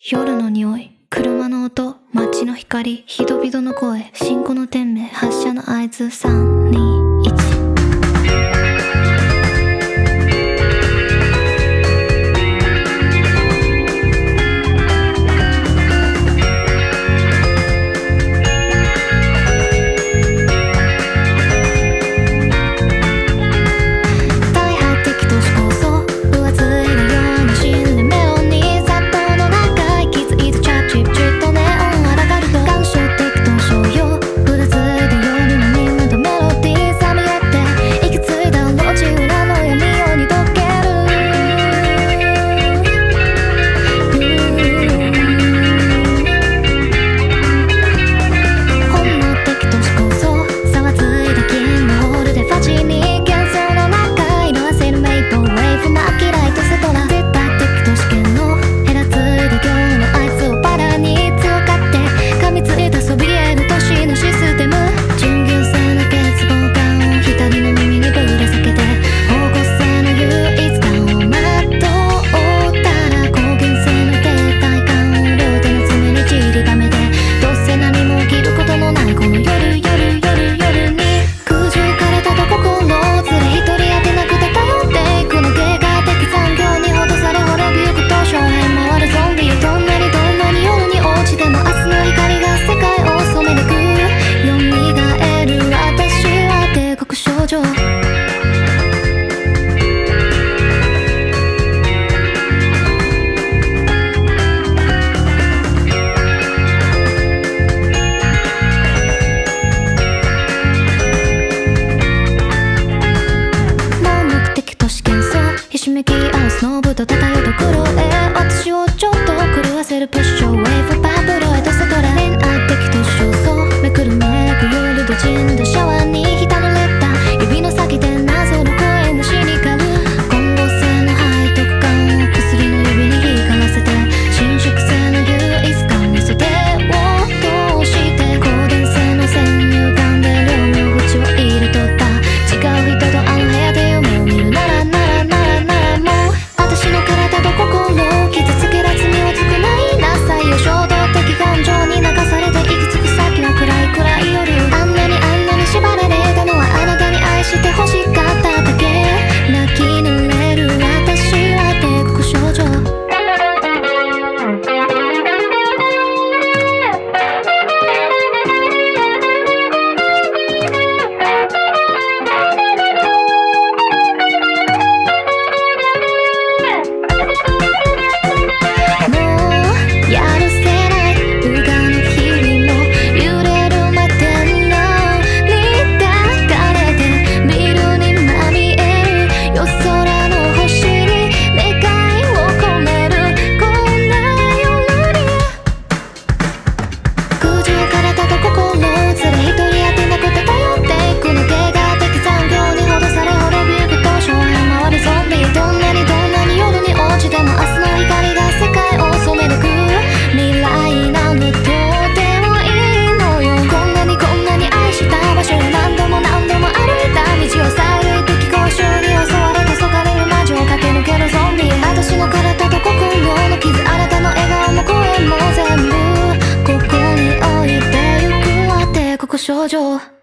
夜の匂い、車の音、街の光、人々の声、信号の点滅、発車の合図、3、2、1。ひしめき合うスノーブと漂うところへ私をちょっと狂わせるプッシュウェーブパブロへとセトラ恋愛的と焦燥めくるめく夜で陣でシャワーに浸られた指の先で謎の声のしにかる混合性の背徳感を薬の指に光らせて伸縮性の優越感に袖を通して高電性の先入観で両の縁を入れとった違う人とあの部屋で夢を見るなら私の体と心を傷つけら罪を償いなさいよ衝動的感情に流されて行き着く先は暗い暗い夜あんなに縛られたのはあなたに愛して欲しかっただけ泣き濡れる私は帝国少女少女